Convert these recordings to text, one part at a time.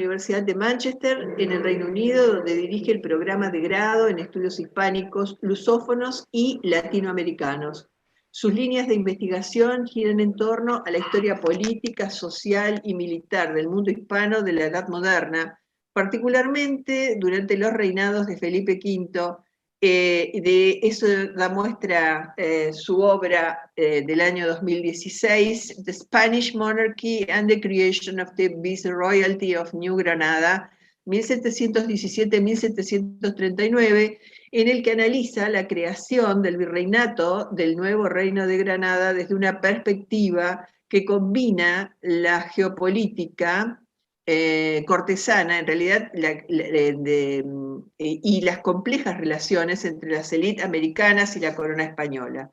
Universidad de Manchester, en el Reino Unido, donde dirige el programa de grado en estudios hispánicos, lusófonos y latinoamericanos. Sus líneas de investigación giran en torno a la historia política, social y militar del mundo hispano de la Edad Moderna, particularmente durante los reinados de Felipe V. De eso da muestra su obra del año 2016, The Spanish Monarchy and the Creation of the Viceroyalty of New Granada, 1717-1739, en el que analiza la creación del virreinato del nuevo Reino de Granada desde una perspectiva que combina la geopolítica cortesana, en realidad, y las complejas relaciones entre las élites americanas y la corona española.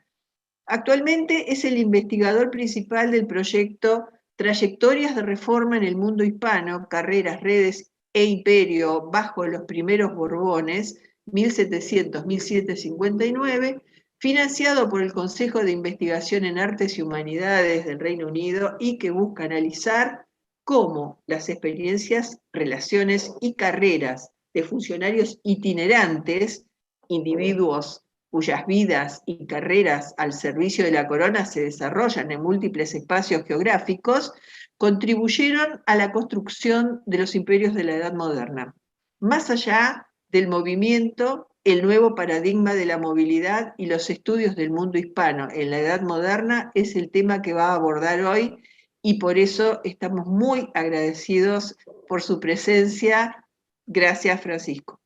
Actualmente es el investigador principal del proyecto Trayectorias de Reforma en el Mundo Hispano, Carreras, Redes e Imperio bajo los primeros Borbones, 1700-1759, financiado por el Consejo de Investigación en Artes y Humanidades del Reino Unido y que busca analizar cómo las experiencias, relaciones y carreras de funcionarios itinerantes, individuos cuyas vidas y carreras al servicio de la corona se desarrollan en múltiples espacios geográficos, contribuyeron a la construcción de los imperios de la Edad Moderna. Más allá del movimiento, el nuevo paradigma de la movilidad y los estudios del mundo hispano en la Edad Moderna es el tema que va a abordar hoy, y por eso estamos muy agradecidos por su presencia. Gracias, Francisco.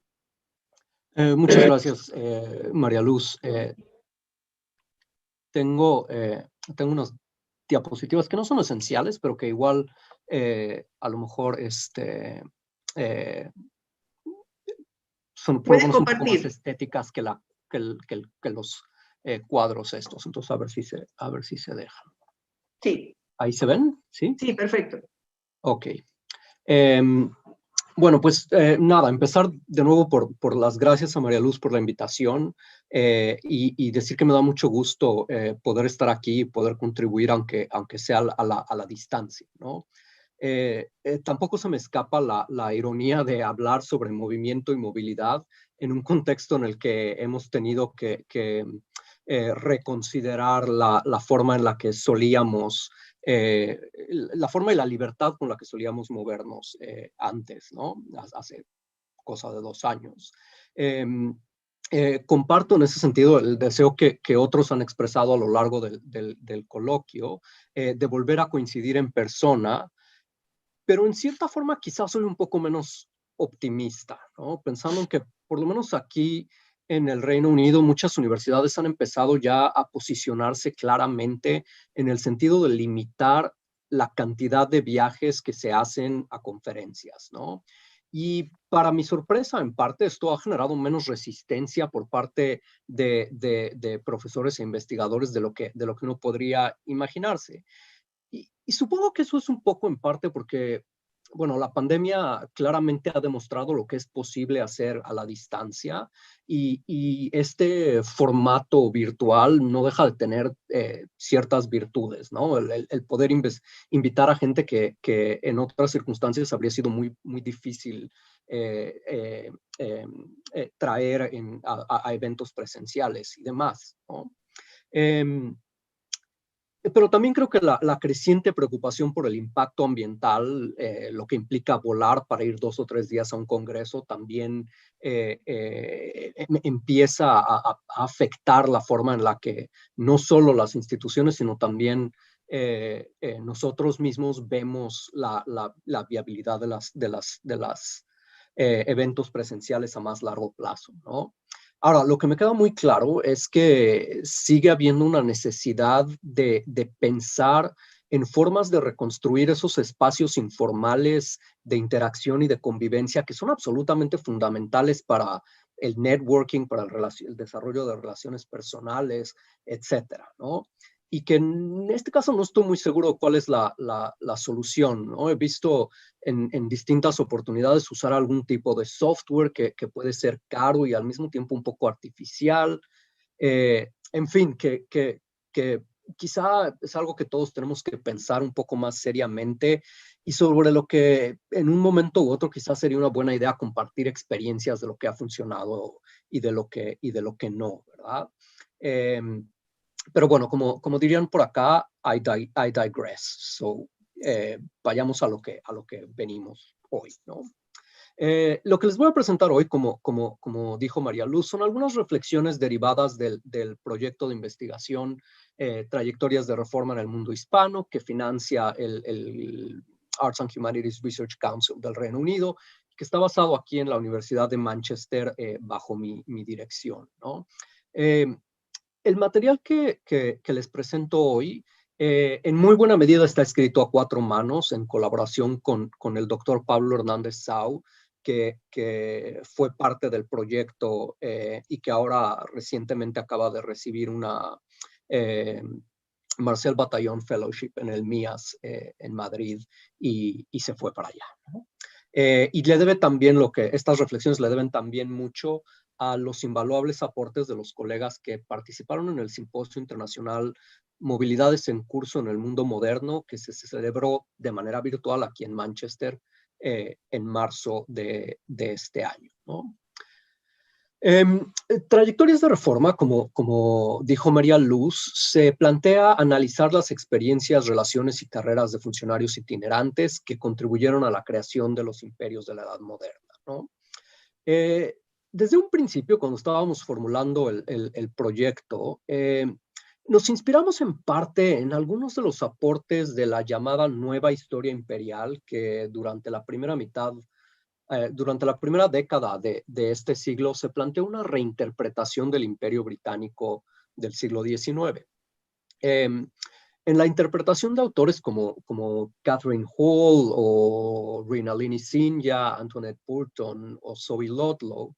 Muchas gracias, María Luz. Tengo unas diapositivas que no son esenciales, pero que igual a lo mejor son un poco más estéticas que los cuadros estos. Entonces, a ver si se dejan. Sí. ¿Ahí se ven? Sí, sí, perfecto. Ok. Bueno, pues nada, empezar de nuevo por las gracias a María Luz por la invitación y decir que me da mucho gusto poder estar aquí y poder contribuir, aunque sea a la distancia, ¿no? Tampoco se me escapa la ironía de hablar sobre movimiento y movilidad en un contexto en el que hemos tenido que reconsiderar la forma en la que solíamos la forma y la libertad con la que solíamos movernos antes, ¿no? Hace cosa de 2 años. Comparto en ese sentido el deseo que otros han expresado a lo largo del coloquio de volver a coincidir en persona, pero en cierta forma quizás soy un poco menos optimista, ¿no? Pensando en que por lo menos aquí en el Reino Unido muchas universidades han empezado ya a posicionarse claramente en el sentido de limitar la cantidad de viajes que se hacen a conferencias, ¿no? Y para mi sorpresa, en parte, esto ha generado menos resistencia por parte de profesores e investigadores de lo que uno podría imaginarse. Y supongo que eso es un poco en parte porque, bueno, la pandemia claramente ha demostrado lo que es posible hacer a la distancia y este formato virtual no deja de tener ciertas virtudes, ¿no? El poder invitar a gente que en otras circunstancias habría sido muy, muy difícil traer a eventos presenciales y demás, ¿no? Pero también creo que la creciente preocupación por el impacto ambiental, lo que implica volar para ir 2 o 3 días a un congreso, también empieza a afectar la forma en la que no solo las instituciones, sino también nosotros mismos vemos la viabilidad de los eventos presenciales a más largo plazo, ¿no? Ahora, lo que me queda muy claro es que sigue habiendo una necesidad de pensar en formas de reconstruir esos espacios informales de interacción y de convivencia que son absolutamente fundamentales para el networking, para el desarrollo de relaciones personales, etcétera, ¿no? Y que en este caso no estoy muy seguro cuál es la solución, ¿no? He visto en distintas oportunidades usar algún tipo de software que puede ser caro y al mismo tiempo un poco artificial. En fin, que quizá es algo que todos tenemos que pensar un poco más seriamente y sobre lo que en un momento u otro quizás sería una buena idea compartir experiencias de lo que ha funcionado y de lo que no, ¿verdad? Pero bueno, como dirían por acá, I digress. So, vayamos a lo que venimos hoy, ¿no? Lo que les voy a presentar hoy, como dijo María Luz, son algunas reflexiones derivadas del proyecto de investigación Trayectorias de Reforma en el Mundo Hispano, que financia el Arts and Humanities Research Council del Reino Unido, que está basado aquí en la Universidad de Manchester bajo mi dirección, ¿no? El material que les presento hoy en muy buena medida está escrito a 4 manos en colaboración con el doctor Pablo Hernández Sau, que fue parte del proyecto y que ahora recientemente acaba de recibir una Marcel Batallón Fellowship en el MIAS en Madrid y se fue para allá, ¿no? Y le debe también estas reflexiones le deben también mucho a los invaluables aportes de los colegas que participaron en el Simposio Internacional Movilidades en Curso en el Mundo Moderno, que se celebró de manera virtual aquí en Manchester en marzo de este año, ¿no? Trayectorias de Reforma, como dijo María Luz, se plantea analizar las experiencias, relaciones y carreras de funcionarios itinerantes que contribuyeron a la creación de los imperios de la Edad Moderna, ¿no? Desde un principio, cuando estábamos formulando el proyecto, nos inspiramos en parte en algunos de los aportes de la llamada Nueva Historia Imperial que durante la primera década de este siglo se planteó una reinterpretación del Imperio Británico del siglo XIX. En la interpretación de autores como Catherine Hall o Rinalini Sinja, Antoinette Burton o Zoe Ludlow,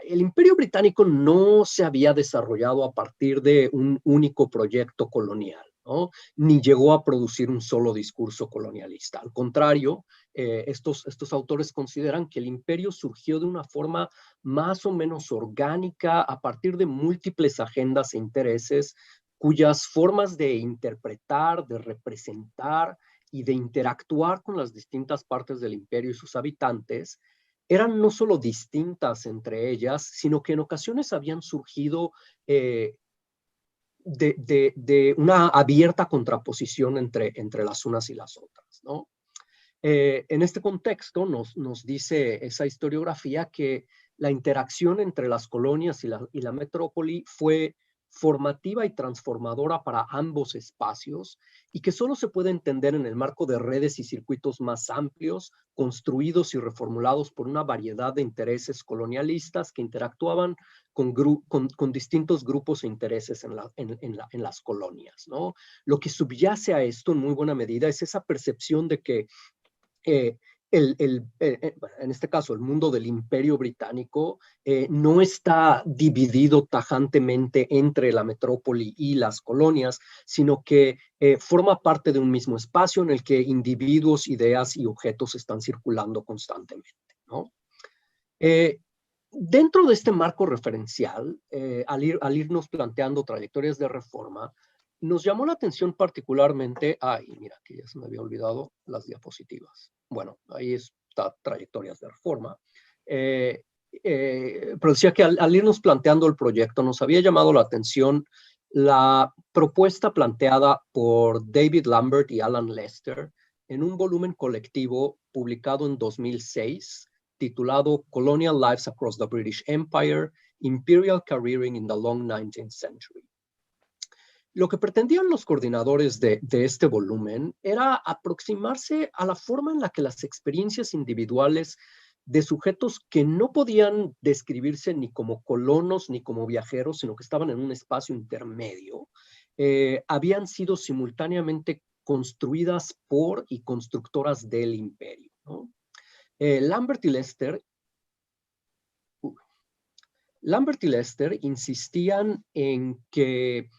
el Imperio Británico no se había desarrollado a partir de un único proyecto colonial, ¿no? Ni llegó a producir un solo discurso colonialista. Al contrario, estos autores consideran que el imperio surgió de una forma más o menos orgánica a partir de múltiples agendas e intereses cuyas formas de interpretar, de representar y de interactuar con las distintas partes del imperio y sus habitantes eran no solo distintas entre ellas, sino que en ocasiones habían surgido de una abierta contraposición entre las unas y las otras, ¿no? En este contexto nos dice esa historiografía que la interacción entre las colonias y la metrópoli fue formativa y transformadora para ambos espacios y que solo se puede entender en el marco de redes y circuitos más amplios, construidos y reformulados por una variedad de intereses colonialistas que interactuaban con distintos grupos e intereses en las colonias, ¿no? Lo que subyace a esto en muy buena medida es esa percepción de que en este caso, el mundo del Imperio Británico no está dividido tajantemente entre la metrópoli y las colonias, sino que forma parte de un mismo espacio en el que individuos, ideas y objetos están circulando constantemente, ¿no? Dentro de este marco referencial, al irnos planteando trayectorias de reforma, nos llamó la atención particularmente, mira, que ya se me había olvidado las diapositivas. Bueno, ahí está trayectorias de reforma. Pero decía que al irnos planteando el proyecto, nos había llamado la atención la propuesta planteada por David Lambert y Alan Lester en un volumen colectivo publicado en 2006, titulado Colonial Lives Across the British Empire, Imperial Careering in the Long 19th Century. Lo que pretendían los coordinadores de este volumen era aproximarse a la forma en la que las experiencias individuales de sujetos que no podían describirse ni como colonos ni como viajeros, sino que estaban en un espacio intermedio, habían sido simultáneamente construidas por y constructoras del imperio, ¿no? Lambert y Lester insistían en que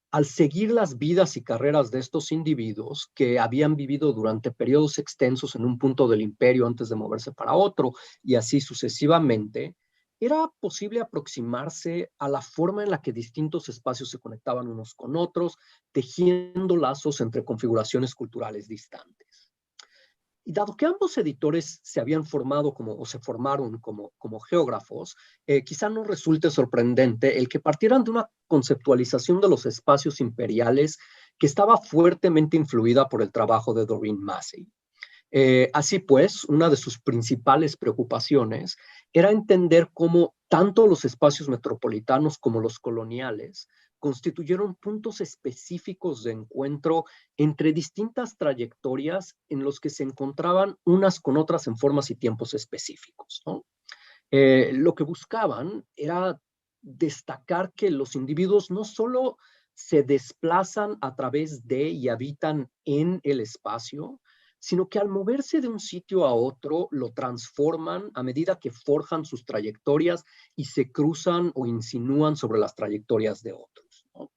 al seguir las vidas y carreras de estos individuos que habían vivido durante periodos extensos en un punto del imperio antes de moverse para otro y así sucesivamente, era posible aproximarse a la forma en la que distintos espacios se conectaban unos con otros, tejiendo lazos entre configuraciones culturales distantes. Y dado que ambos editores se habían formado o se formaron como geógrafos, quizá no resulte sorprendente el que partieran de una conceptualización de los espacios imperiales que estaba fuertemente influida por el trabajo de Doreen Massey. Así pues, una de sus principales preocupaciones era entender cómo tanto los espacios metropolitanos como los coloniales constituyeron puntos específicos de encuentro entre distintas trayectorias en los que se encontraban unas con otras en formas y tiempos específicos, ¿no? Lo que buscaban era destacar que los individuos no solo se desplazan a través de y habitan en el espacio, sino que al moverse de un sitio a otro lo transforman a medida que forjan sus trayectorias y se cruzan o insinúan sobre las trayectorias de otros, ¿no?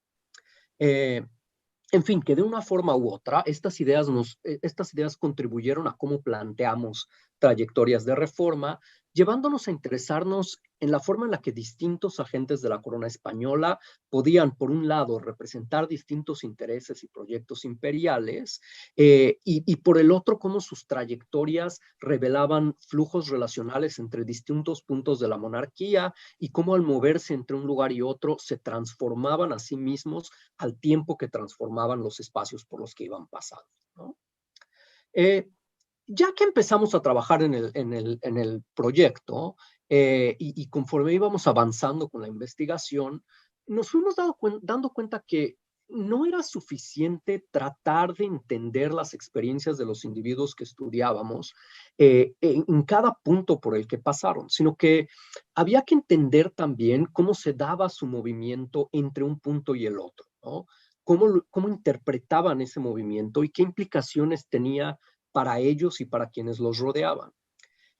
En fin, que de una forma u otra, estas ideas contribuyeron a cómo planteamos trayectorias de reforma, llevándonos a interesarnos en la forma en la que distintos agentes de la corona española podían, por un lado, representar distintos intereses y proyectos imperiales, y por el otro, cómo sus trayectorias revelaban flujos relacionales entre distintos puntos de la monarquía y cómo al moverse entre un lugar y otro se transformaban a sí mismos al tiempo que transformaban los espacios por los que iban pasando, ¿no? Ya que empezamos a trabajar en el proyecto y conforme íbamos avanzando con la investigación, nos fuimos dando cuenta que no era suficiente tratar de entender las experiencias de los individuos que estudiábamos en cada punto por el que pasaron, sino que había que entender también cómo se daba su movimiento entre un punto y el otro, ¿no? Cómo interpretaban ese movimiento y qué implicaciones tenía para ellos y para quienes los rodeaban.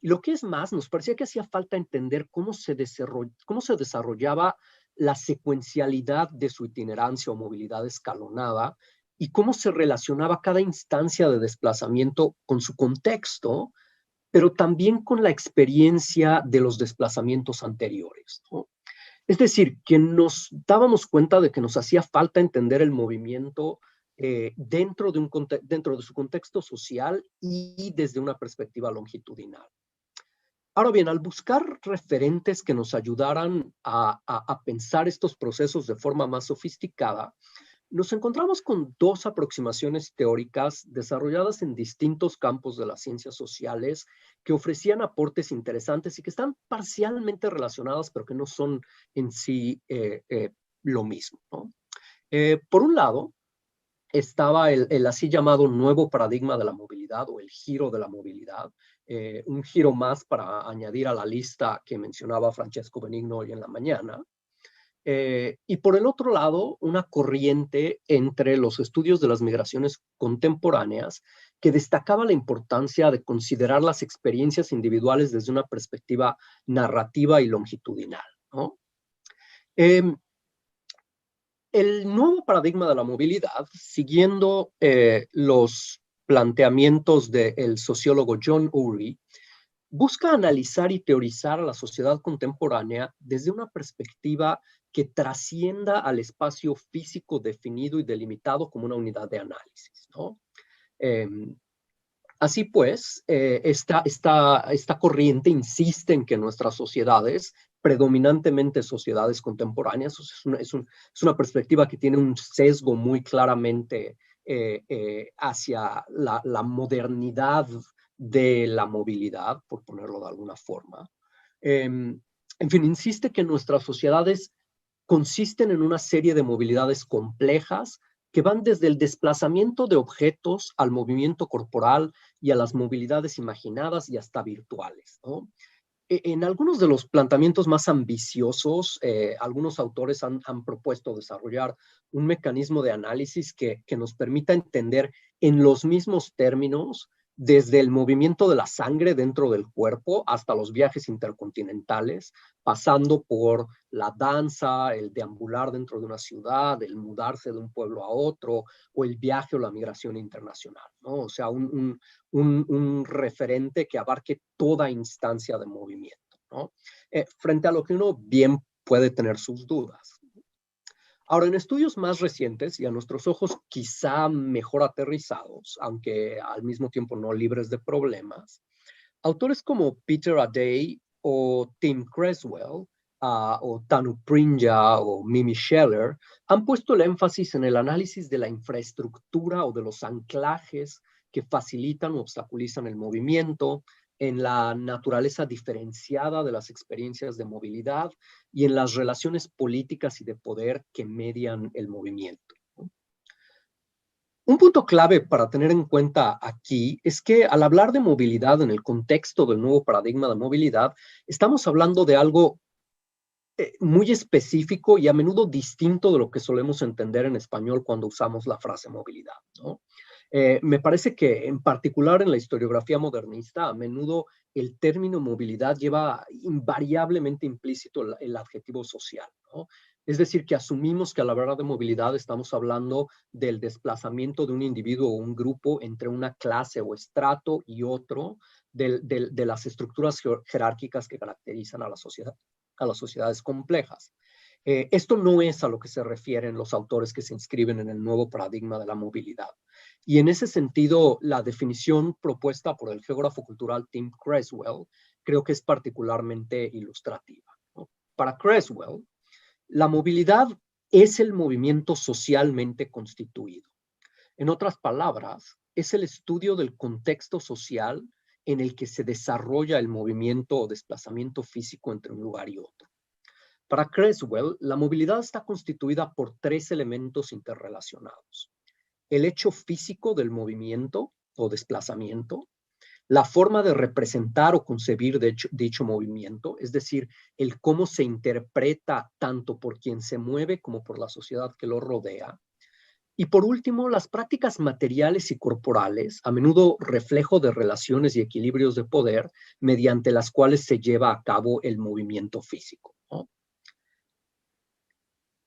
Y lo que es más, nos parecía que hacía falta entender cómo se desarrollaba la secuencialidad de su itinerancia o movilidad escalonada y cómo se relacionaba cada instancia de desplazamiento con su contexto, pero también con la experiencia de los desplazamientos anteriores, ¿no? Es decir, que nos dábamos cuenta de que nos hacía falta entender el movimiento dentro de su contexto social y desde una perspectiva longitudinal. Ahora bien, al buscar referentes que nos ayudaran a pensar estos procesos de forma más sofisticada, nos encontramos con dos aproximaciones teóricas desarrolladas en distintos campos de las ciencias sociales que ofrecían aportes interesantes y que están parcialmente relacionadas, pero que no son en sí lo mismo, ¿no? Por un lado, estaba el así llamado nuevo paradigma de la movilidad o el giro de la movilidad, un giro más para añadir a la lista que mencionaba Francesco Benigno hoy en la mañana. Y por el otro lado, una corriente entre los estudios de las migraciones contemporáneas que destacaba la importancia de considerar las experiencias individuales desde una perspectiva narrativa y longitudinal, ¿no? El nuevo paradigma de la movilidad, siguiendo los planteamientos del sociólogo John Ury, busca analizar y teorizar a la sociedad contemporánea desde una perspectiva que trascienda al espacio físico definido y delimitado como una unidad de análisis, ¿no? Así pues, esta corriente insiste en que nuestras sociedades, predominantemente sociedades contemporáneas, es una perspectiva que tiene un sesgo muy claramente hacia la modernidad de la movilidad, por ponerlo de alguna forma. En fin, insiste que nuestras sociedades consisten en una serie de movilidades complejas que van desde el desplazamiento de objetos al movimiento corporal y a las movilidades imaginadas y hasta virtuales, ¿no? En algunos de los planteamientos más ambiciosos, algunos autores han propuesto desarrollar un mecanismo de análisis que nos permita entender en los mismos términos desde el movimiento de la sangre dentro del cuerpo hasta los viajes intercontinentales, pasando por la danza, el deambular dentro de una ciudad, el mudarse de un pueblo a otro, o el viaje o la migración internacional, ¿no? O sea, un referente que abarque toda instancia de movimiento, ¿no? Frente a lo que uno bien puede tener sus dudas. Ahora, en estudios más recientes y a nuestros ojos quizá mejor aterrizados, aunque al mismo tiempo no libres de problemas, autores como Peter Adey o Tim Creswell, o Tanu Prinja o Mimi Scheller han puesto el énfasis en el análisis de la infraestructura o de los anclajes que facilitan o obstaculizan el movimiento, en la naturaleza diferenciada de las experiencias de movilidad y en las relaciones políticas y de poder que median el movimiento. Un punto clave para tener en cuenta aquí es que al hablar de movilidad en el contexto del nuevo paradigma de movilidad, estamos hablando de algo muy específico y a menudo distinto de lo que solemos entender en español cuando usamos la frase movilidad, ¿no? Me parece que en particular en la historiografía modernista, a menudo el término movilidad lleva invariablemente implícito el adjetivo social, ¿no? Es decir, que asumimos que al hablar de movilidad estamos hablando del desplazamiento de un individuo o un grupo entre una clase o estrato y otro de las estructuras jerárquicas que caracterizan a la sociedad, a las sociedades complejas. Esto no es a lo que se refieren los autores que se inscriben en el nuevo paradigma de la movilidad. Y en ese sentido, la definición propuesta por el geógrafo cultural Tim Creswell creo que es particularmente ilustrativa, ¿no? Para Creswell, la movilidad es el movimiento socialmente constituido. En otras palabras, es el estudio del contexto social en el que se desarrolla el movimiento o desplazamiento físico entre un lugar y otro. Para Creswell, la movilidad está constituida por tres elementos interrelacionados: el hecho físico del movimiento o desplazamiento, la forma de representar o concebir dicho movimiento, es decir, el cómo se interpreta tanto por quien se mueve como por la sociedad que lo rodea, y por último, las prácticas materiales y corporales, a menudo reflejo de relaciones y equilibrios de poder, mediante las cuales se lleva a cabo el movimiento físico, ¿no?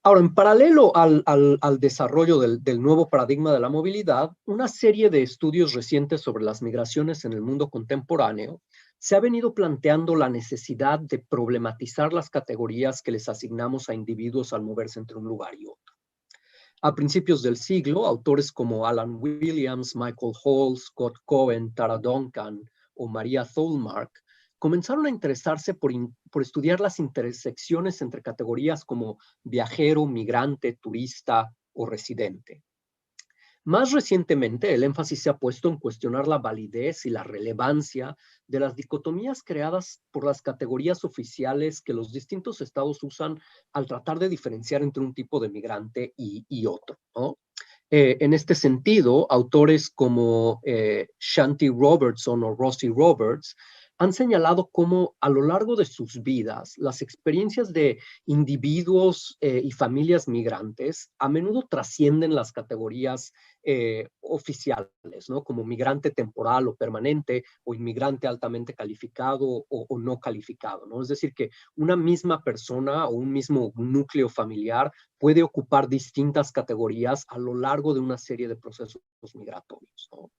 Ahora, en paralelo al desarrollo del nuevo paradigma de la movilidad, una serie de estudios recientes sobre las migraciones en el mundo contemporáneo se ha venido planteando la necesidad de problematizar las categorías que les asignamos a individuos al moverse entre un lugar y otro. A principios del siglo, autores como Alan Williams, Michael Hall, Scott Cohen, Tara Duncan o Maria Tholmark comenzaron a interesarse por estudiar las intersecciones entre categorías como viajero, migrante, turista o residente. Más recientemente, el énfasis se ha puesto en cuestionar la validez y la relevancia de las dicotomías creadas por las categorías oficiales que los distintos estados usan al tratar de diferenciar entre un tipo de migrante y otro, ¿no? En este sentido, autores como Shanti Robertson o Rosie Roberts han señalado cómo a lo largo de sus vidas las experiencias de individuos y familias migrantes a menudo trascienden las categorías oficiales, ¿no? Como migrante temporal o permanente o inmigrante altamente calificado o no calificado, ¿no? Es decir, que una misma persona o un mismo núcleo familiar puede ocupar distintas categorías a lo largo de una serie de procesos migratorios, ¿no?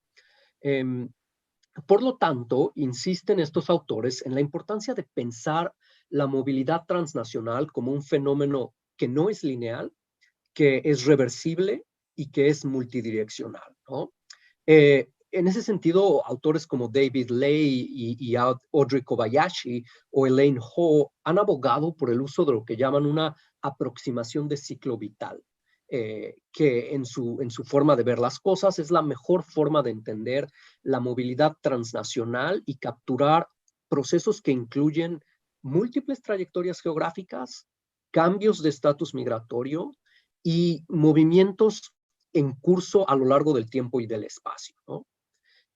Por lo tanto, insisten estos autores en la importancia de pensar la movilidad transnacional como un fenómeno que no es lineal, que es reversible y que es multidireccional, ¿no? En ese sentido, autores como David Ley y Audrey Kobayashi o Elaine Ho han abogado por el uso de lo que llaman una aproximación de ciclo vital, que en su forma de ver las cosas es la mejor forma de entender la movilidad transnacional y capturar procesos que incluyen múltiples trayectorias geográficas, cambios de estatus migratorio y movimientos en curso a lo largo del tiempo y del espacio, ¿no?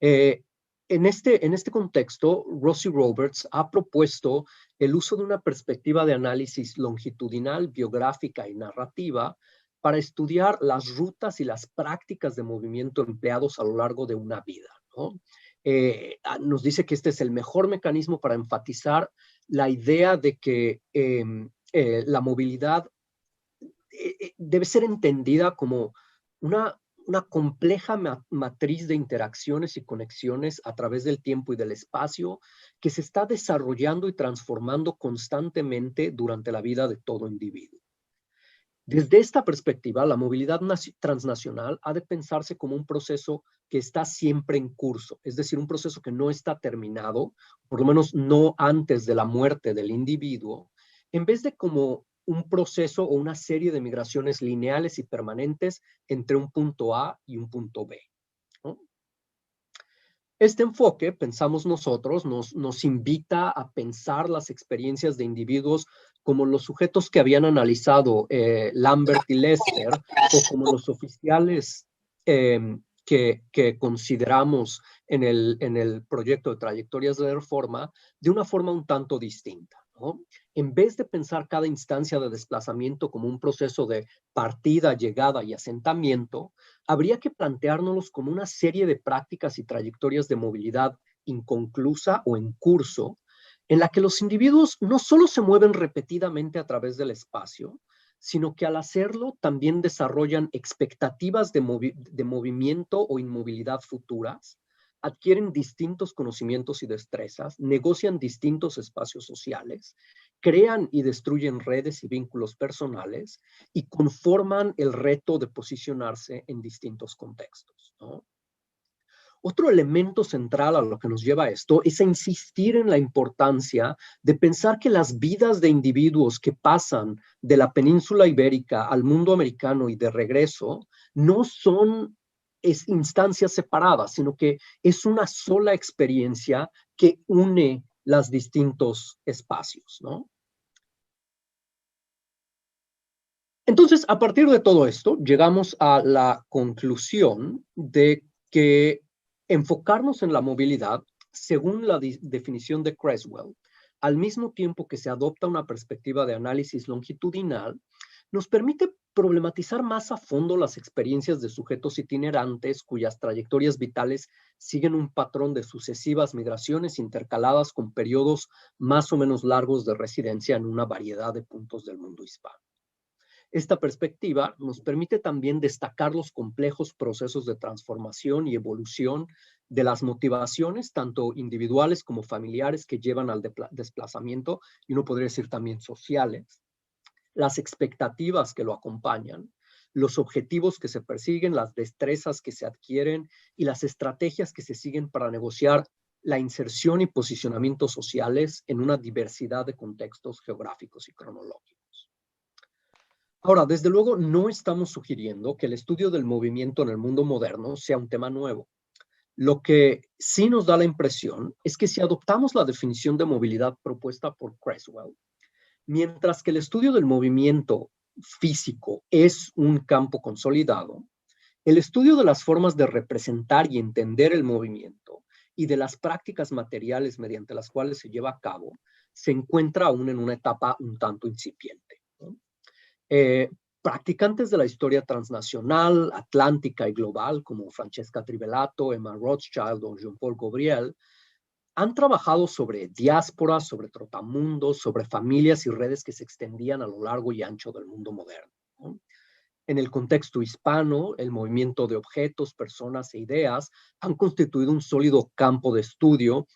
En este contexto, Rosie Roberts ha propuesto el uso de una perspectiva de análisis longitudinal, biográfica y narrativa para estudiar las rutas y las prácticas de movimiento empleados a lo largo de una vida, ¿no? Nos dice que este es el mejor mecanismo para enfatizar la idea de que la movilidad debe ser entendida como una compleja matriz de interacciones y conexiones a través del tiempo y del espacio que se está desarrollando y transformando constantemente durante la vida de todo individuo. Desde esta perspectiva, la movilidad transnacional ha de pensarse como un proceso que está siempre en curso, es decir, un proceso que no está terminado, por lo menos no antes de la muerte del individuo, en vez de como un proceso o una serie de migraciones lineales y permanentes entre un punto A y un punto B, ¿no? Este enfoque, pensamos nosotros, nos invita a pensar las experiencias de individuos como los sujetos que habían analizado Lambert y Lester, o como los oficiales que consideramos en el proyecto de trayectorias de reforma, de una forma un tanto distinta, ¿no? En vez de pensar cada instancia de desplazamiento como un proceso de partida, llegada y asentamiento, habría que planteárnoslos como una serie de prácticas y trayectorias de movilidad inconclusa o en curso, en la que los individuos no solo se mueven repetidamente a través del espacio, sino que al hacerlo también desarrollan expectativas de movimiento o inmovilidad futuras, adquieren distintos conocimientos y destrezas, negocian distintos espacios sociales, crean y destruyen redes y vínculos personales y conforman el reto de posicionarse en distintos contextos, ¿no? Otro elemento central a lo que nos lleva a esto es a insistir en la importancia de pensar que las vidas de individuos que pasan de la península ibérica al mundo americano y de regreso no son instancias separadas, sino que es una sola experiencia que une los distintos espacios, ¿no? Entonces, a partir de todo esto, llegamos a la conclusión de que enfocarnos en la movilidad, según la definición de Creswell, al mismo tiempo que se adopta una perspectiva de análisis longitudinal, nos permite problematizar más a fondo las experiencias de sujetos itinerantes cuyas trayectorias vitales siguen un patrón de sucesivas migraciones intercaladas con periodos más o menos largos de residencia en una variedad de puntos del mundo hispano. Esta perspectiva nos permite también destacar los complejos procesos de transformación y evolución de las motivaciones, tanto individuales como familiares, que llevan al desplazamiento, y uno podría decir también sociales, las expectativas que lo acompañan, los objetivos que se persiguen, las destrezas que se adquieren y las estrategias que se siguen para negociar la inserción y posicionamiento sociales en una diversidad de contextos geográficos y cronológicos. Ahora, desde luego, no estamos sugiriendo que el estudio del movimiento en el mundo moderno sea un tema nuevo. Lo que sí nos da la impresión es que si adoptamos la definición de movilidad propuesta por Creswell, mientras que el estudio del movimiento físico es un campo consolidado, el estudio de las formas de representar y entender el movimiento y de las prácticas materiales mediante las cuales se lleva a cabo se encuentra aún en una etapa un tanto incipiente, ¿no? Practicantes de la historia transnacional, atlántica y global, como Francesca Trivellato, Emma Rothschild o Jean-Paul Gabriel, han trabajado sobre diásporas, sobre trotamundos, sobre familias y redes que se extendían a lo largo y ancho del mundo moderno, ¿no? En el contexto hispano, el movimiento de objetos, personas e ideas han constituido un sólido campo de estudio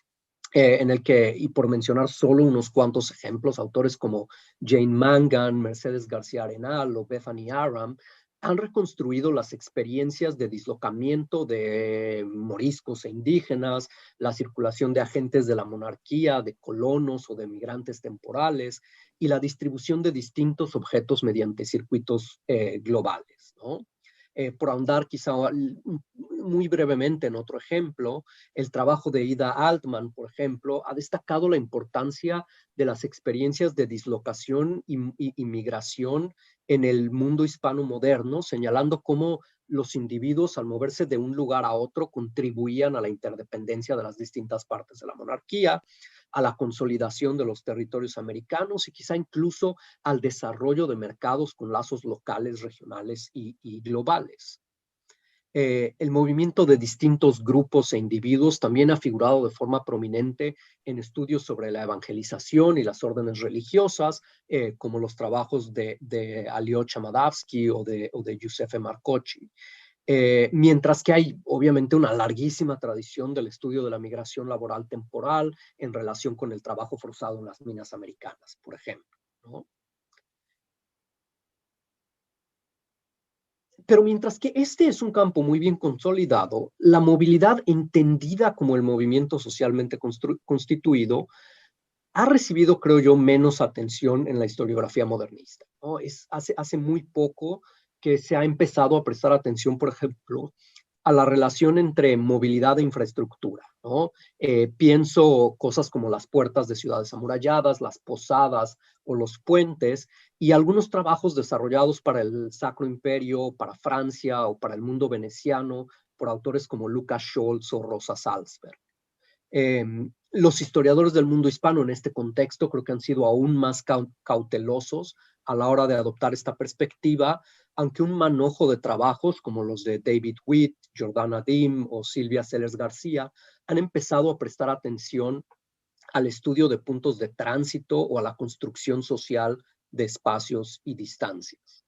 en el que, y por mencionar solo unos cuantos ejemplos, autores como Jane Mangan, Mercedes García Arenal o Bethany Aram han reconstruido las experiencias de dislocamiento de moriscos e indígenas, la circulación de agentes de la monarquía, de colonos o de migrantes temporales, y la distribución de distintos objetos mediante circuitos globales, ¿no? Por ahondar quizá muy brevemente en otro ejemplo, el trabajo de Ida Altman, por ejemplo, ha destacado la importancia de las experiencias de dislocación y migración en el mundo hispano moderno, señalando cómo los individuos al moverse de un lugar a otro contribuían a la interdependencia de las distintas partes de la monarquía, a la consolidación de los territorios americanos y quizá incluso al desarrollo de mercados con lazos locales, regionales y globales. El movimiento de distintos grupos e individuos también ha figurado de forma prominente en estudios sobre la evangelización y las órdenes religiosas, como los trabajos de Aliot Chamadavsky o de Giuseppe Marcocci. Mientras que hay obviamente una larguísima tradición del estudio de la migración laboral temporal en relación con el trabajo forzado en las minas americanas, por ejemplo, ¿no? Pero mientras que este es un campo muy bien consolidado, la movilidad entendida como el movimiento socialmente constituido ha recibido, creo yo, menos atención en la historiografía modernista, ¿no? Hace muy poco que se ha empezado a prestar atención, por ejemplo, a la relación entre movilidad e infraestructura, ¿no? Pienso cosas como las puertas de ciudades amuralladas, las posadas o los puentes, y algunos trabajos desarrollados para el Sacro Imperio, para Francia o para el mundo veneciano, por autores como Lucas Scholz o Rosa Salzberg. Los historiadores del mundo hispano en este contexto creo que han sido aún más cautelosos a la hora de adoptar esta perspectiva, aunque un manojo de trabajos como los de David Witt, Jordana Dim o Silvia Sellers García han empezado a prestar atención al estudio de puntos de tránsito o a la construcción social de espacios y distancias.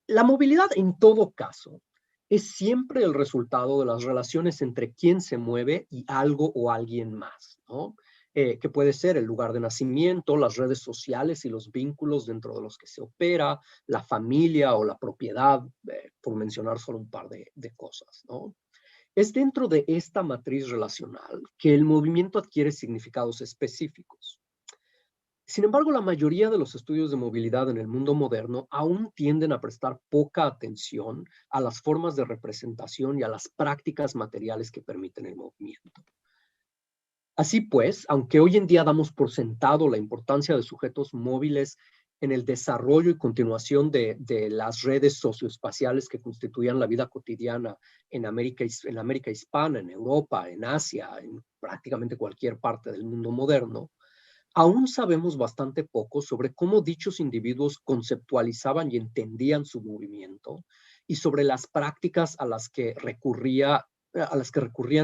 La movilidad, en todo caso, es siempre el resultado de las relaciones entre quien se mueve y algo o alguien más, ¿no? Que puede ser el lugar de nacimiento, las redes sociales y los vínculos dentro de los que se opera, la familia o la propiedad, por mencionar solo un par de cosas, ¿no? Es dentro de esta matriz relacional que el movimiento adquiere significados específicos. Sin embargo, la mayoría de los estudios de movilidad en el mundo moderno aún tienden a prestar poca atención a las formas de representación y a las prácticas materiales que permiten el movimiento. Así pues, aunque hoy en día damos por sentado la importancia de sujetos móviles en el desarrollo y continuación de las redes socioespaciales que constituían la vida cotidiana en América hispana, en Europa, en Asia, en prácticamente cualquier parte del mundo moderno, aún sabemos bastante poco sobre cómo dichos individuos conceptualizaban y entendían su movimiento y sobre las prácticas a las que recurrían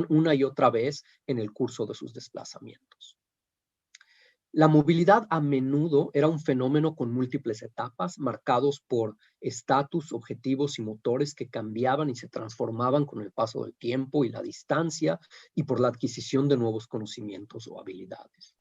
una y otra vez en el curso de sus desplazamientos. La movilidad a menudo era un fenómeno con múltiples etapas, marcados por estatus, objetivos y motores que cambiaban y se transformaban con el paso del tiempo y la distancia y por la adquisición de nuevos conocimientos o habilidades.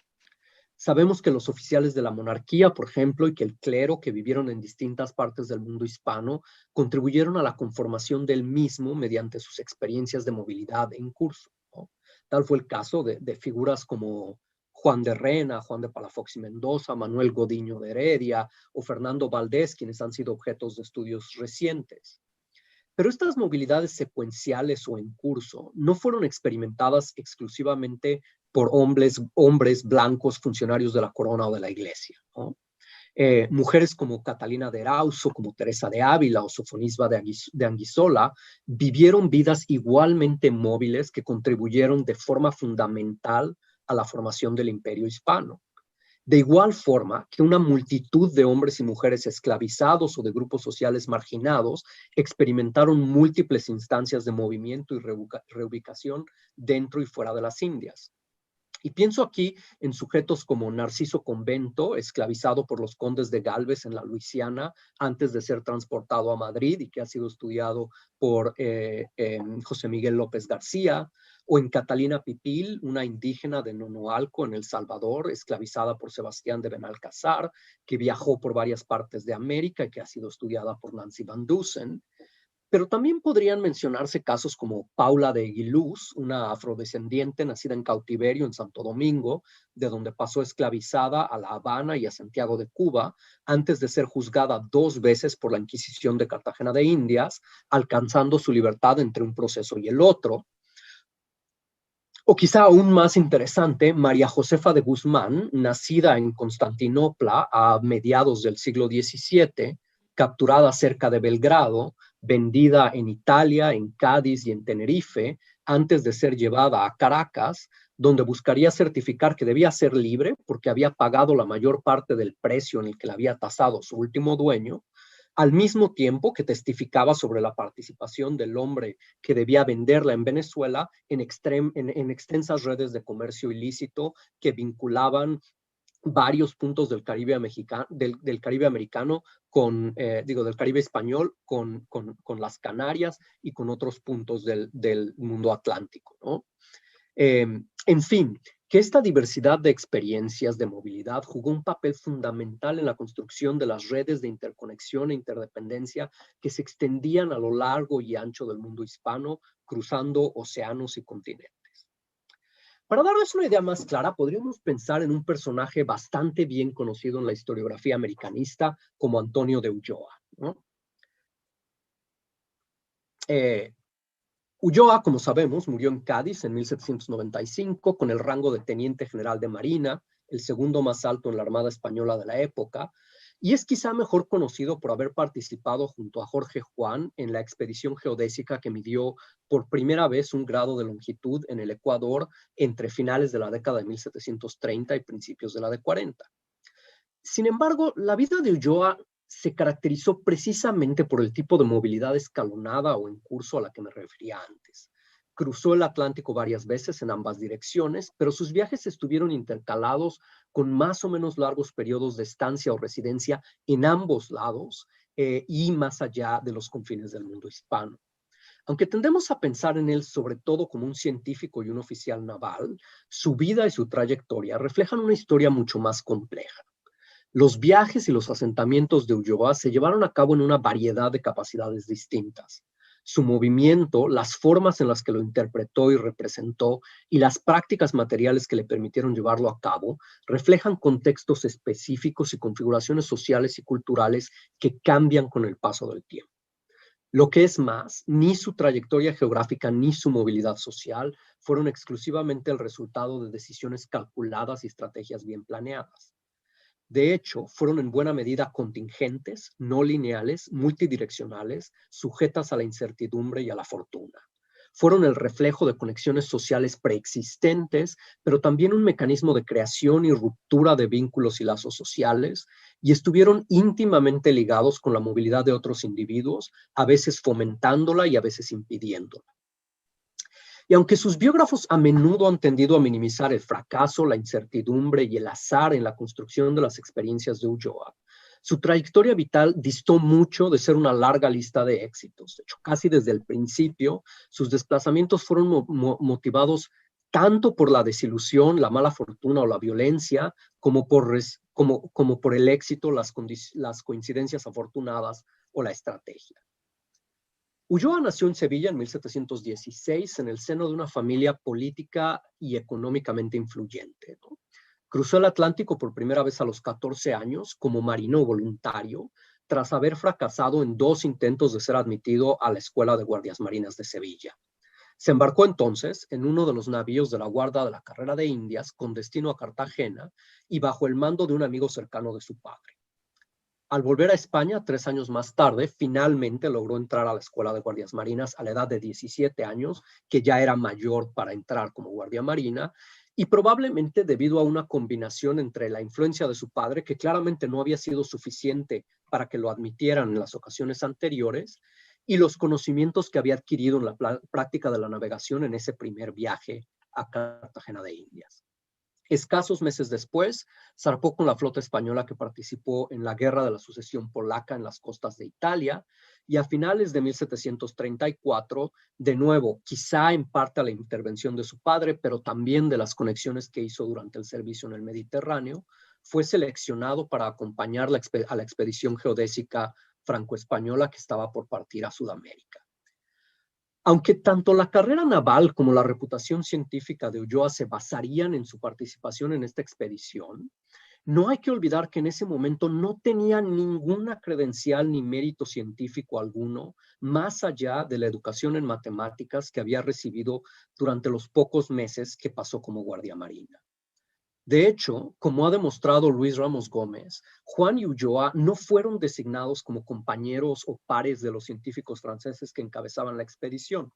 Sabemos que los oficiales de la monarquía, por ejemplo, y que el clero que vivieron en distintas partes del mundo hispano, contribuyeron a la conformación del mismo mediante sus experiencias de movilidad en curso, ¿no? Tal fue el caso de figuras como Juan de Rena, Juan de Palafox y Mendoza, Manuel Godiño de Heredia o Fernando Valdés, quienes han sido objetos de estudios recientes. Pero estas movilidades secuenciales o en curso no fueron experimentadas exclusivamente por hombres blancos, funcionarios de la corona o de la iglesia, ¿no? Mujeres como Catalina de Erauso, como Teresa de Ávila o Sofonisba de Anguissola vivieron vidas igualmente móviles que contribuyeron de forma fundamental a la formación del imperio hispano. De igual forma que una multitud de hombres y mujeres esclavizados o de grupos sociales marginados experimentaron múltiples instancias de movimiento y reubicación dentro y fuera de las Indias. Y pienso aquí en sujetos como Narciso Convento, esclavizado por los condes de Galvez en la Luisiana antes de ser transportado a Madrid y que ha sido estudiado por José Miguel López García, o en Catalina Pipil, una indígena de Nonoalco en El Salvador, esclavizada por Sebastián de Benalcázar, que viajó por varias partes de América y que ha sido estudiada por Nancy Van Dusen. Pero también podrían mencionarse casos como Paula de Aguiluz, una afrodescendiente nacida en cautiverio en Santo Domingo, de donde pasó esclavizada a La Habana y a Santiago de Cuba, antes de ser juzgada 2 veces por la Inquisición de Cartagena de Indias, alcanzando su libertad entre un proceso y el otro. O quizá aún más interesante, María Josefa de Guzmán, nacida en Constantinopla a mediados del siglo XVII, capturada cerca de Belgrado, vendida en Italia, en Cádiz y en Tenerife, antes de ser llevada a Caracas, donde buscaría certificar que debía ser libre porque había pagado la mayor parte del precio en el que la había tasado su último dueño, al mismo tiempo que testificaba sobre la participación del hombre que debía venderla en Venezuela en extensas redes de comercio ilícito que vinculaban varios puntos del Caribe americano del Caribe español con las Canarias y con otros puntos del mundo atlántico, ¿no? En fin, que esta diversidad de experiencias de movilidad jugó un papel fundamental en la construcción de las redes de interconexión e interdependencia que se extendían a lo largo y ancho del mundo hispano, cruzando océanos y continentes. Para darles una idea más clara, podríamos pensar en un personaje bastante bien conocido en la historiografía americanista como Antonio de Ulloa, ¿no? Ulloa, como sabemos, murió en Cádiz en 1795 con el rango de teniente general de marina, el segundo más alto en la Armada Española de la época, y es quizá mejor conocido por haber participado junto a Jorge Juan en la expedición geodésica que midió por primera vez un grado de longitud en el Ecuador entre finales de la década de 1730 y principios de la de 40. Sin embargo, la vida de Ulloa se caracterizó precisamente por el tipo de movilidad escalonada o en curso a la que me refería antes. Cruzó el Atlántico varias veces en ambas direcciones, pero sus viajes estuvieron intercalados con más o menos largos periodos de estancia o residencia en ambos lados y más allá de los confines del mundo hispano. Aunque tendemos a pensar en él sobre todo como un científico y un oficial naval, su vida y su trayectoria reflejan una historia mucho más compleja. Los viajes y los asentamientos de Ulloa se llevaron a cabo en una variedad de capacidades distintas. Su movimiento, las formas en las que lo interpretó y representó y las prácticas materiales que le permitieron llevarlo a cabo reflejan contextos específicos y configuraciones sociales y culturales que cambian con el paso del tiempo. Lo que es más, ni su trayectoria geográfica ni su movilidad social fueron exclusivamente el resultado de decisiones calculadas y estrategias bien planeadas. De hecho, fueron en buena medida contingentes, no lineales, multidireccionales, sujetas a la incertidumbre y a la fortuna. Fueron el reflejo de conexiones sociales preexistentes, pero también un mecanismo de creación y ruptura de vínculos y lazos sociales, y estuvieron íntimamente ligados con la movilidad de otros individuos, a veces fomentándola y a veces impidiéndola. Y aunque sus biógrafos a menudo han tendido a minimizar el fracaso, la incertidumbre y el azar en la construcción de las experiencias de Ulloa, su trayectoria vital distó mucho de ser una larga lista de éxitos. De hecho, casi desde el principio, sus desplazamientos fueron motivados tanto por la desilusión, la mala fortuna o la violencia, como por el éxito, las coincidencias afortunadas o la estrategia. Ulloa nació en Sevilla en 1716 en el seno de una familia política y económicamente influyente, ¿no? Cruzó el Atlántico por primera vez a los 14 años como marino voluntario, tras haber fracasado en 2 intentos de ser admitido a la Escuela de Guardias Marinas de Sevilla. Se embarcó entonces en uno de los navíos de la Guardia de la Carrera de Indias con destino a Cartagena y bajo el mando de un amigo cercano de su padre. Al volver a España, 3 años más tarde, finalmente logró entrar a la Escuela de Guardias Marinas a la edad de 17 años, que ya era mayor para entrar como guardia marina, y probablemente debido a una combinación entre la influencia de su padre, que claramente no había sido suficiente para que lo admitieran en las ocasiones anteriores, y los conocimientos que había adquirido en la práctica de la navegación en ese primer viaje a Cartagena de Indias. Escasos meses después, zarpó con la flota española que participó en la Guerra de la Sucesión Polaca en las costas de Italia, y a finales de 1734, de nuevo, quizá en parte a la intervención de su padre, pero también de las conexiones que hizo durante el servicio en el Mediterráneo, fue seleccionado para acompañar a la expedición geodésica franco-española que estaba por partir a Sudamérica. Aunque tanto la carrera naval como la reputación científica de Ulloa se basarían en su participación en esta expedición, no hay que olvidar que en ese momento no tenía ninguna credencial ni mérito científico alguno, más allá de la educación en matemáticas que había recibido durante los pocos meses que pasó como guardia marina. De hecho, como ha demostrado Luis Ramos Gómez, Juan y Ulloa no fueron designados como compañeros o pares de los científicos franceses que encabezaban la expedición.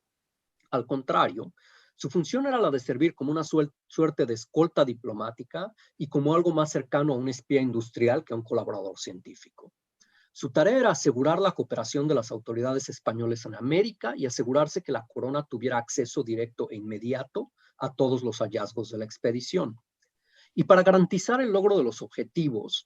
Al contrario, su función era la de servir como una suerte de escolta diplomática y como algo más cercano a un espía industrial que a un colaborador científico. Su tarea era asegurar la cooperación de las autoridades españolas en América y asegurarse que la corona tuviera acceso directo e inmediato a todos los hallazgos de la expedición. Y para garantizar el logro de los objetivos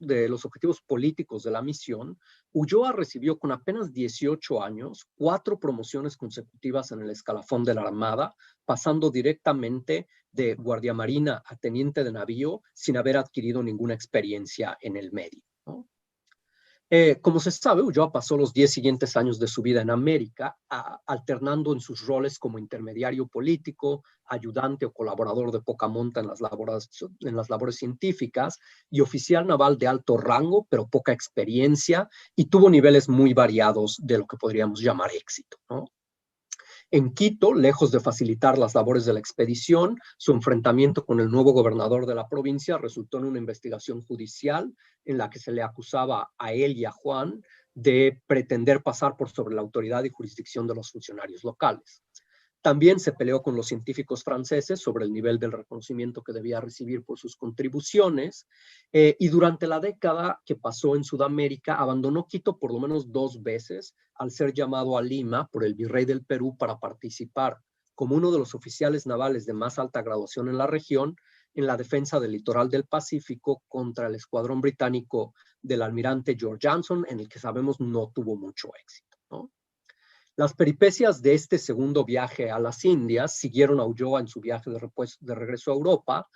políticos de la misión, Ulloa recibió con apenas 18 años 4 promociones consecutivas en el escalafón de la Armada, pasando directamente de guardia marina a teniente de navío sin haber adquirido ninguna experiencia en el medio, ¿no? Como se sabe, Ulloa pasó los 10 siguientes años de su vida en América, alternando en sus roles como intermediario político, ayudante o colaborador de poca monta en las labores científicas y oficial naval de alto rango, pero poca experiencia, y tuvo niveles muy variados de lo que podríamos llamar éxito, ¿no? En Quito, lejos de facilitar las labores de la expedición, su enfrentamiento con el nuevo gobernador de la provincia resultó en una investigación judicial en la que se le acusaba a él y a Juan de pretender pasar por sobre la autoridad y jurisdicción de los funcionarios locales. También se peleó con los científicos franceses sobre el nivel del reconocimiento que debía recibir por sus contribuciones, y durante la década que pasó en Sudamérica abandonó Quito por lo menos 2 veces al ser llamado a Lima por el virrey del Perú para participar como uno de los oficiales navales de más alta graduación en la región en la defensa del litoral del Pacífico contra el escuadrón británico del almirante George Johnson, en el que sabemos no tuvo mucho éxito, ¿no? Las peripecias de este segundo viaje a las Indias siguieron a Ulloa en su viaje de regreso a Europa,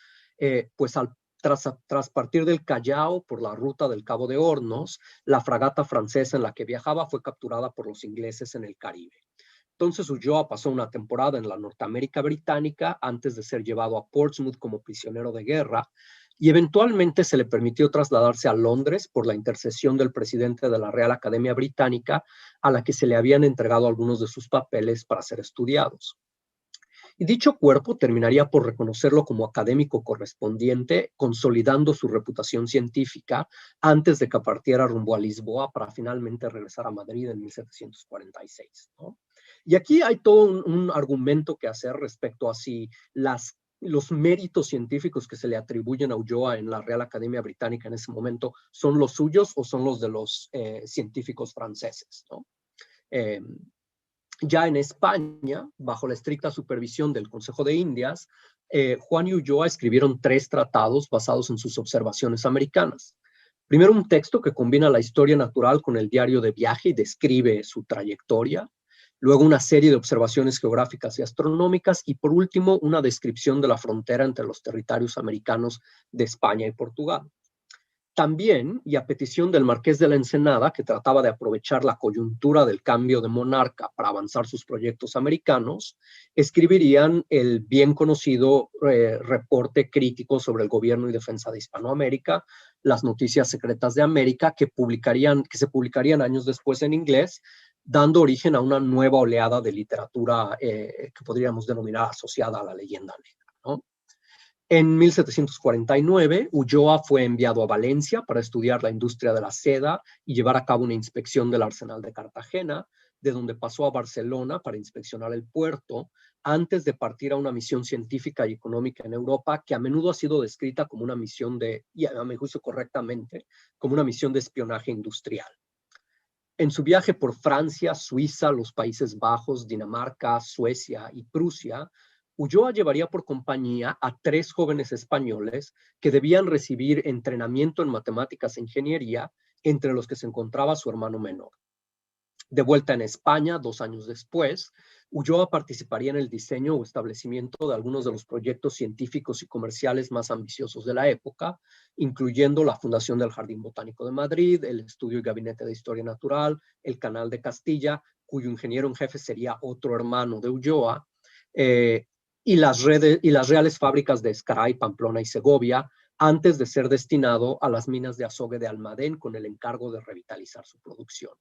pues tras partir del Callao por la ruta del Cabo de Hornos, la fragata francesa en la que viajaba fue capturada por los ingleses en el Caribe. Entonces Ulloa pasó una temporada en la Norteamérica británica antes de ser llevado a Portsmouth como prisionero de guerra, y eventualmente se le permitió trasladarse a Londres por la intercesión del presidente de la Real Academia Británica, a la que se le habían entregado algunos de sus papeles para ser estudiados. Y dicho cuerpo terminaría por reconocerlo como académico correspondiente, consolidando su reputación científica antes de que partiera rumbo a Lisboa para finalmente regresar a Madrid en 1746, ¿no? Y aquí hay todo un argumento que hacer respecto a si los méritos científicos que se le atribuyen a Ulloa en la Real Academia Británica en ese momento son los suyos o son los de los científicos franceses, ¿no? Ya en España, bajo la estricta supervisión del Consejo de Indias, Juan y Ulloa escribieron 3 tratados basados en sus observaciones americanas. Primero, un texto que combina la historia natural con el diario de viaje y describe su trayectoria. Luego, una serie de observaciones geográficas y astronómicas. Y por último, una descripción de la frontera entre los territorios americanos de España y Portugal. También, y a petición del Marqués de la Ensenada, que trataba de aprovechar la coyuntura del cambio de monarca para avanzar sus proyectos americanos, escribirían el bien conocido reporte crítico sobre el gobierno y defensa de Hispanoamérica, las noticias secretas de América, que se publicarían años después en inglés, dando origen a una nueva oleada de literatura que podríamos denominar asociada a la leyenda negra, ¿no? En 1749, Ulloa fue enviado a Valencia para estudiar la industria de la seda y llevar a cabo una inspección del arsenal de Cartagena, de donde pasó a Barcelona para inspeccionar el puerto, antes de partir a una misión científica y económica en Europa, que a menudo ha sido descrita como una misión y a mi juicio correctamente, como una misión de espionaje industrial. En su viaje por Francia, Suiza, los Países Bajos, Dinamarca, Suecia y Prusia, Ulloa llevaría por compañía a 3 jóvenes españoles que debían recibir entrenamiento en matemáticas e ingeniería, entre los que se encontraba su hermano menor. De vuelta en España, 2 años después, Ulloa participaría en el diseño o establecimiento de algunos de los proyectos científicos y comerciales más ambiciosos de la época, incluyendo la fundación del Jardín Botánico de Madrid, el Estudio y Gabinete de Historia Natural, el Canal de Castilla, cuyo ingeniero en jefe sería otro hermano de Ulloa, y las reales fábricas de Ezcaray, Pamplona y Segovia, antes de ser destinado a las minas de azogue de Almadén con el encargo de revitalizar su producción.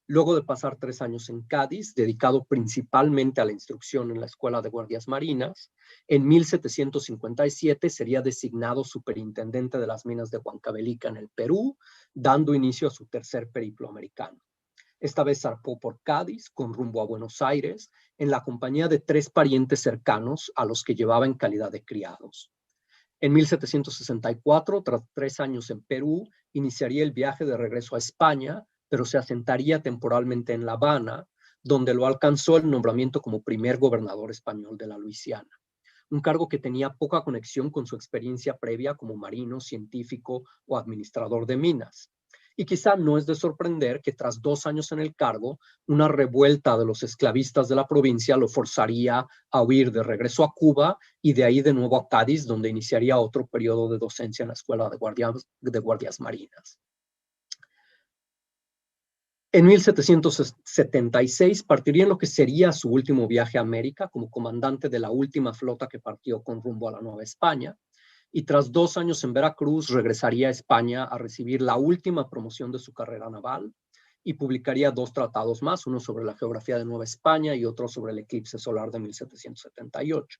Luego de pasar 3 años en Cádiz, dedicado principalmente a la instrucción en la Escuela de Guardias Marinas, en 1757 sería designado superintendente de las minas de Huancavelica en el Perú, dando inicio a su tercer periplo americano. Esta vez zarpó por Cádiz con rumbo a Buenos Aires en la compañía de 3 parientes cercanos a los que llevaba en calidad de criados. En 1764, tras 3 años en Perú, iniciaría el viaje de regreso a España, pero se asentaría temporalmente en La Habana, donde lo alcanzó el nombramiento como primer gobernador español de la Luisiana, un cargo que tenía poca conexión con su experiencia previa como marino, científico o administrador de minas. Y quizá no es de sorprender que tras 2 años en el cargo, una revuelta de los esclavistas de la provincia lo forzaría a huir de regreso a Cuba y de ahí de nuevo a Cádiz, donde iniciaría otro periodo de docencia en la Escuela de Guardias Marinas. En 1776 partiría en lo que sería su último viaje a América como comandante de la última flota que partió con rumbo a la Nueva España. Y tras 2 años en Veracruz regresaría a España a recibir la última promoción de su carrera naval y publicaría 2 tratados más, uno sobre la geografía de Nueva España y otro sobre el eclipse solar de 1778.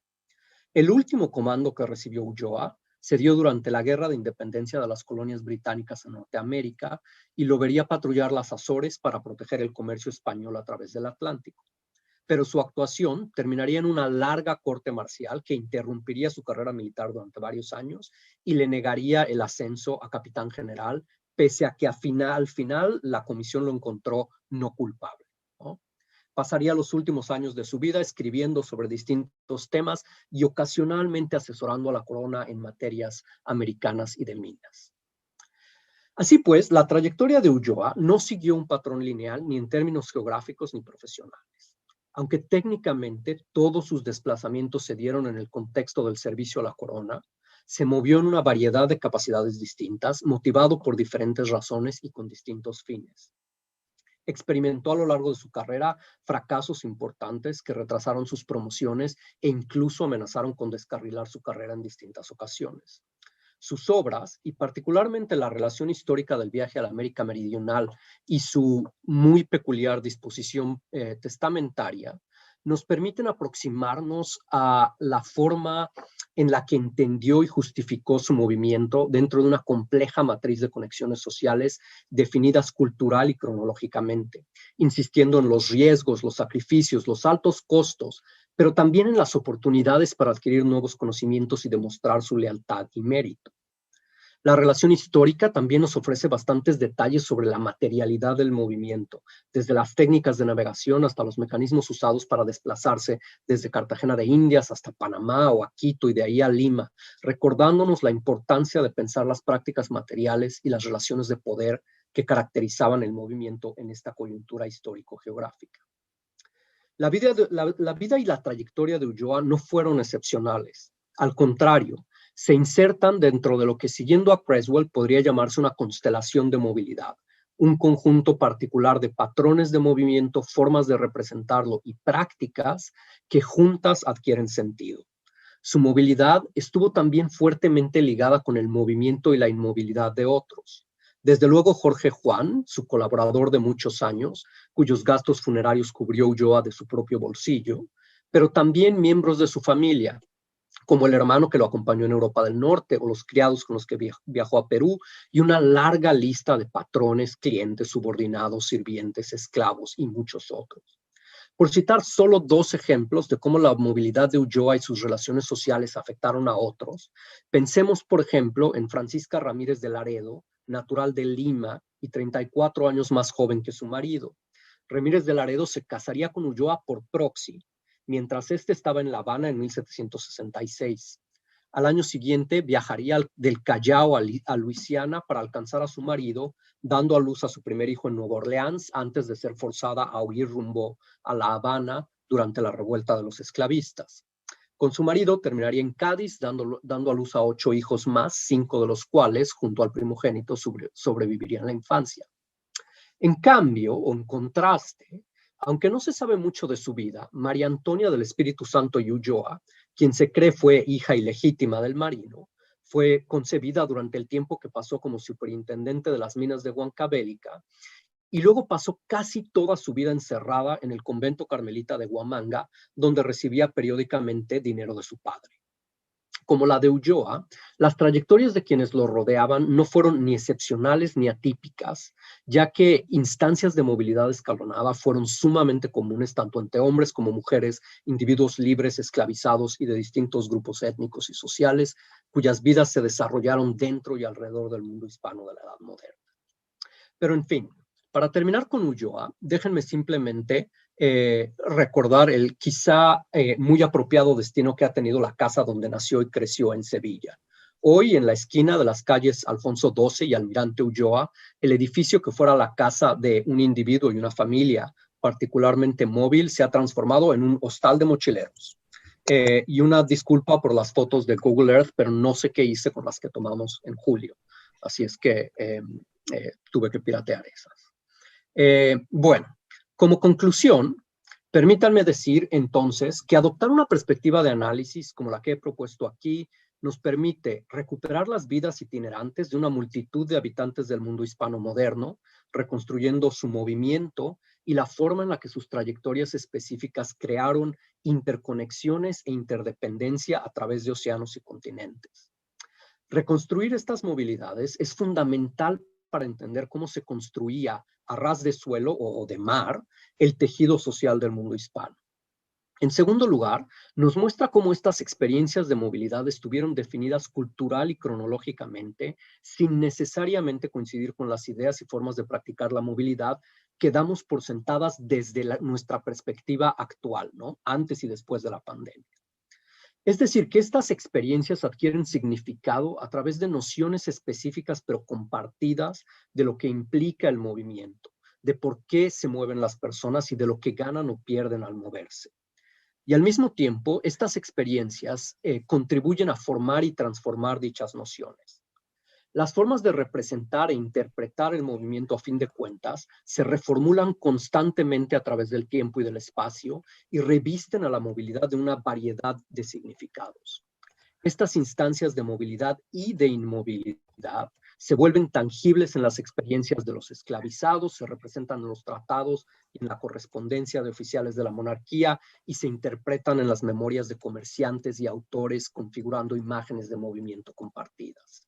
El último comando que recibió Ulloa se dio durante la Guerra de Independencia de las colonias británicas en Norteamérica y lo vería patrullar las Azores para proteger el comercio español a través del Atlántico. Pero su actuación terminaría en una larga corte marcial que interrumpiría su carrera militar durante varios años y le negaría el ascenso a capitán general, pese a que al final la comisión lo encontró no culpable, ¿no? Pasaría los últimos años de su vida escribiendo sobre distintos temas y ocasionalmente asesorando a la corona en materias americanas y de minas. Así pues, la trayectoria de Ulloa no siguió un patrón lineal ni en términos geográficos ni profesionales. Aunque técnicamente todos sus desplazamientos se dieron en el contexto del servicio a la corona, se movió en una variedad de capacidades distintas, motivado por diferentes razones y con distintos fines. Experimentó a lo largo de su carrera fracasos importantes que retrasaron sus promociones e incluso amenazaron con descarrilar su carrera en distintas ocasiones. Sus obras, y particularmente la relación histórica del viaje a la América Meridional y su muy peculiar disposición testamentaria, nos permiten aproximarnos a la forma en la que entendió y justificó su movimiento dentro de una compleja matriz de conexiones sociales definidas cultural y cronológicamente, insistiendo en los riesgos, los sacrificios, los altos costos, pero también en las oportunidades para adquirir nuevos conocimientos y demostrar su lealtad y mérito. La relación histórica también nos ofrece bastantes detalles sobre la materialidad del movimiento, desde las técnicas de navegación hasta los mecanismos usados para desplazarse desde Cartagena de Indias hasta Panamá o a Quito y de ahí a Lima, recordándonos la importancia de pensar las prácticas materiales y las relaciones de poder que caracterizaban el movimiento en esta coyuntura histórico-geográfica. La vida y la trayectoria de Ulloa no fueron excepcionales. Al contrario, se insertan dentro de lo que, siguiendo a Creswell, podría llamarse una constelación de movilidad, un conjunto particular de patrones de movimiento, formas de representarlo y prácticas que juntas adquieren sentido. Su movilidad estuvo también fuertemente ligada con el movimiento y la inmovilidad de otros. Desde luego Jorge Juan, su colaborador de muchos años, cuyos gastos funerarios cubrió Ulloa de su propio bolsillo, pero también miembros de su familia, como el hermano que lo acompañó en Europa del Norte o los criados con los que viajó a Perú, y una larga lista de patrones, clientes, subordinados, sirvientes, esclavos y muchos otros. Por citar solo 2 ejemplos de cómo la movilidad de Ulloa y sus relaciones sociales afectaron a otros, pensemos, por ejemplo, en Francisca Ramírez de Laredo, natural de Lima y 34 años más joven que su marido. Ramírez de Laredo se casaría con Ulloa por proxy, mientras este estaba en La Habana en 1766. Al año siguiente viajaría del Callao a Luisiana para alcanzar a su marido, dando a luz a su primer hijo en Nueva Orleans antes de ser forzada a huir rumbo a La Habana durante la revuelta de los esclavistas. Con su marido terminaría en Cádiz, dando a luz a 8 hijos más, 5 de los cuales, junto al primogénito, sobrevivirían la infancia. En cambio, o en contraste, aunque no se sabe mucho de su vida, María Antonia del Espíritu Santo y Ulloa, quien se cree fue hija ilegítima del marino, fue concebida durante el tiempo que pasó como superintendente de las minas de Huancavelica y luego pasó casi toda su vida encerrada en el convento carmelita de Huamanga, donde recibía periódicamente dinero de su padre. Como la de Ulloa, las trayectorias de quienes lo rodeaban no fueron ni excepcionales ni atípicas, ya que instancias de movilidad escalonada fueron sumamente comunes tanto entre hombres como mujeres, individuos libres, esclavizados y de distintos grupos étnicos y sociales, cuyas vidas se desarrollaron dentro y alrededor del mundo hispano de la Edad Moderna. Pero en fin, para terminar con Ulloa, déjenme simplemente recordar el quizá muy apropiado destino que ha tenido la casa donde nació y creció en Sevilla. hoy en la esquina de las calles Alfonso XII y Almirante Ulloa, el edificio que fuera la casa de un individuo y una familia particularmente móvil se ha transformado en un hostal de mochileros. Y una disculpa por las fotos de Google Earth, pero no sé qué hice con las que tomamos en julio. Así es que tuve que piratear esas. Bueno, como conclusión, permítanme decir entonces que adoptar una perspectiva de análisis como la que he propuesto aquí nos permite recuperar las vidas itinerantes de una multitud de habitantes del mundo hispano moderno, reconstruyendo su movimiento y la forma en la que sus trayectorias específicas crearon interconexiones e interdependencia a través de océanos y continentes. Reconstruir estas movilidades es fundamental para entender cómo se construía a ras de suelo o de mar el tejido social del mundo hispano. En segundo lugar, nos muestra cómo estas experiencias de movilidad estuvieron definidas cultural y cronológicamente sin necesariamente coincidir con las ideas y formas de practicar la movilidad que damos por sentadas desde nuestra perspectiva actual, ¿no? Antes y después de la pandemia. Es decir, que estas experiencias adquieren significado a través de nociones específicas pero compartidas de lo que implica el movimiento, de por qué se mueven las personas y de lo que ganan o pierden al moverse. Y al mismo tiempo, estas experiencias contribuyen a formar y transformar dichas nociones. Las formas de representar e interpretar el movimiento a fin de cuentas se reformulan constantemente a través del tiempo y del espacio y revisten a la movilidad de una variedad de significados. Estas instancias de movilidad y de inmovilidad se vuelven tangibles en las experiencias de los esclavizados, se representan en los tratados y en la correspondencia de oficiales de la monarquía y se interpretan en las memorias de comerciantes y autores configurando imágenes de movimiento compartidas.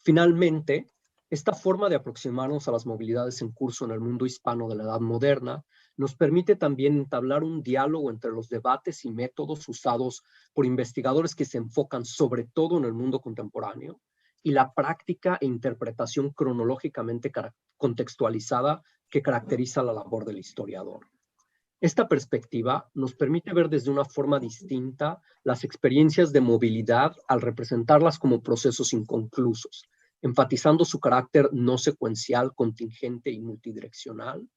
Finalmente, esta forma de aproximarnos a las movilidades en curso en el mundo hispano de la Edad Moderna nos permite también entablar un diálogo entre los debates y métodos usados por investigadores que se enfocan sobre todo en el mundo contemporáneo y la práctica e interpretación cronológicamente contextualizada que caracteriza la labor del historiador. Esta perspectiva nos permite ver desde una forma distinta las experiencias de movilidad al representarlas como procesos inconclusos, enfatizando su carácter no secuencial, contingente y multidireccional,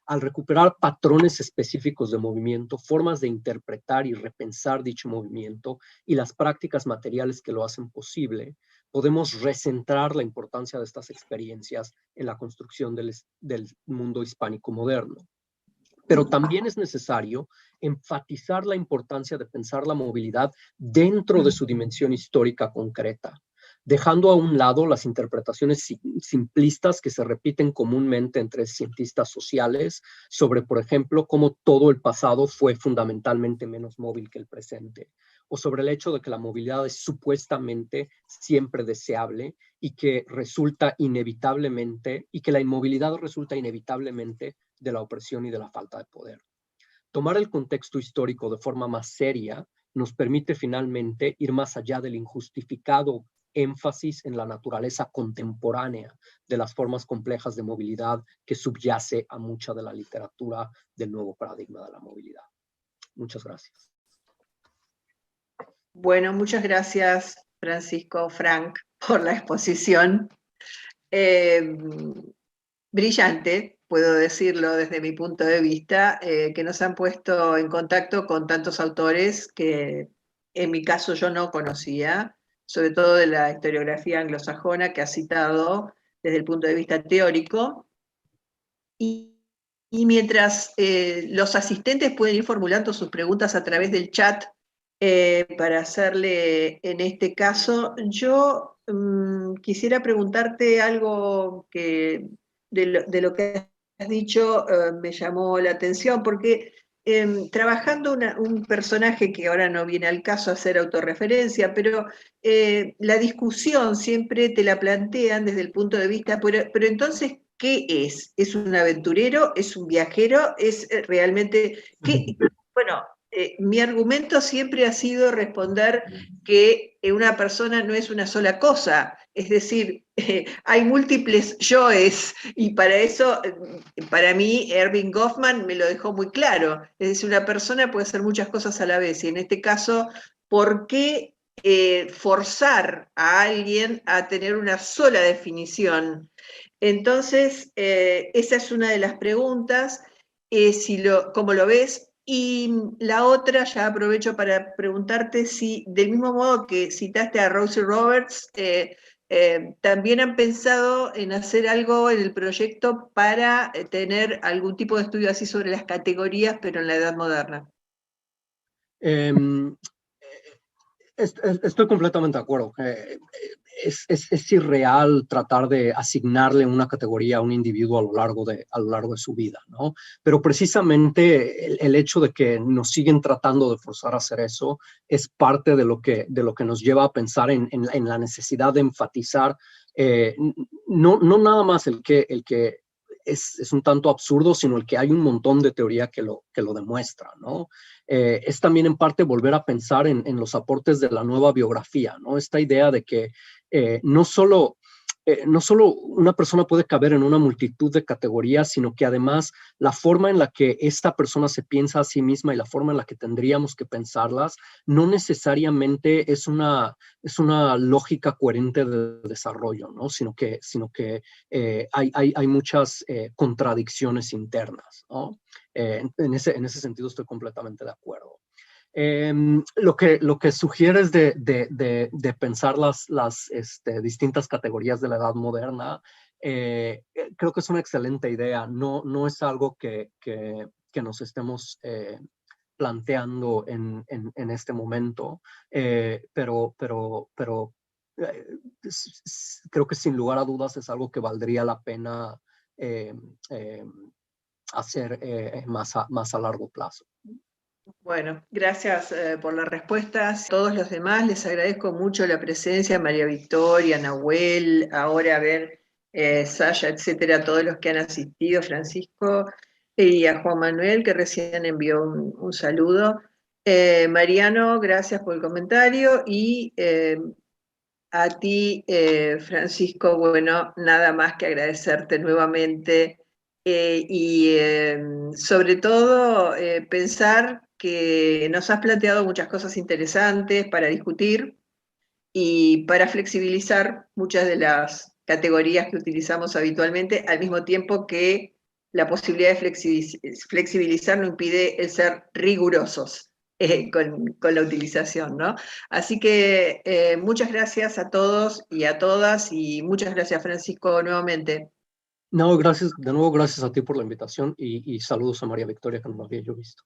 al recuperar patrones específicos de movimiento, formas de interpretar y repensar dicho movimiento y las prácticas materiales que lo hacen posible, podemos recentrar la importancia de estas experiencias en la construcción del mundo hispánico moderno. Pero también es necesario enfatizar la importancia de pensar la movilidad dentro de su dimensión histórica concreta, dejando a un lado las interpretaciones simplistas que se repiten comúnmente entre cientistas sociales sobre, por ejemplo, cómo todo el pasado fue fundamentalmente menos móvil que el presente, o sobre el hecho de que la movilidad es supuestamente siempre deseable y que resulta inevitablemente, y que la inmovilidad resulta inevitablemente de la opresión y de la falta de poder. Tomar el contexto histórico de forma más seria nos permite finalmente ir más allá del injustificado énfasis en la naturaleza contemporánea de las formas complejas de movilidad que subyace a mucha de la literatura del nuevo paradigma de la movilidad. Muchas gracias. Bueno, muchas gracias, Frank, por la exposición. Brillante, puedo decirlo desde mi punto de vista, que nos han puesto en contacto con tantos autores que en mi caso yo no conocía, sobre todo de la historiografía anglosajona que ha citado desde el punto de vista teórico. Y mientras los asistentes pueden ir formulando sus preguntas a través del chat para hacerle en este caso, yo quisiera preguntarte algo que de lo que has dicho me llamó la atención, porque trabajando un personaje que ahora no viene al caso hacer autorreferencia, pero la discusión siempre te la plantean desde el punto de vista, pero entonces, ¿qué es? ¿Es un aventurero? ¿Es un viajero? ¿Es realmente qué? Bueno, mi argumento siempre ha sido responder que una persona no es una sola cosa, es decir, hay múltiples yoes, y para eso, para mí, Erving Goffman me lo dejó muy claro, es decir, una persona puede hacer muchas cosas a la vez, y en este caso, ¿por qué forzar a alguien a tener una sola definición. Entonces, esa es una de las preguntas, ¿cómo lo ves? Y la otra, ya aprovecho para preguntarte si, del mismo modo que citaste a Rosie Roberts, también han pensado en hacer algo en el proyecto para tener algún tipo de estudio así sobre las categorías, pero en la edad moderna. Estoy completamente de acuerdo. Es irreal tratar de asignarle una categoría a un individuo a lo largo de su vida, ¿no? Pero precisamente el hecho de que nos siguen tratando de forzar a hacer eso es parte de lo que nos lleva a pensar en la necesidad de enfatizar, no nada más el que es un tanto absurdo, sino el que hay un montón de teoría que lo demuestra, ¿no? Es también en parte volver a pensar en los aportes de la nueva biografía, ¿no? Esta idea de que no solo una persona puede caber en una multitud de categorías, sino que además la forma en la que esta persona se piensa a sí misma y la forma en la que tendríamos que pensarlas no necesariamente es una lógica coherente de desarrollo, ¿no? Sino que hay muchas contradicciones internas, ¿no? En ese sentido estoy completamente de acuerdo. Lo que sugieres de pensar las distintas categorías de la edad moderna, creo que es una excelente idea. No es algo que nos estemos planteando en este momento, pero creo que sin lugar a dudas es algo que valdría la pena hacer más a largo plazo. Bueno, gracias por las respuestas. A todos los demás les agradezco mucho la presencia, María Victoria, Nahuel, ahora a ver, Sasha, etcétera, todos los que han asistido, Francisco, y a Juan Manuel, que recién envió un saludo. Mariano, gracias por el comentario, y a ti, Francisco, bueno, nada más que agradecerte nuevamente y sobre todo pensar que nos has planteado muchas cosas interesantes para discutir y para flexibilizar muchas de las categorías que utilizamos habitualmente, al mismo tiempo que la posibilidad de flexibilizar no impide el ser rigurosos con la utilización, ¿no? Así que muchas gracias a todos y a todas, y muchas gracias, Francisco, nuevamente. No, gracias, de nuevo, gracias a ti por la invitación y saludos a María Victoria, que no lo había yo visto.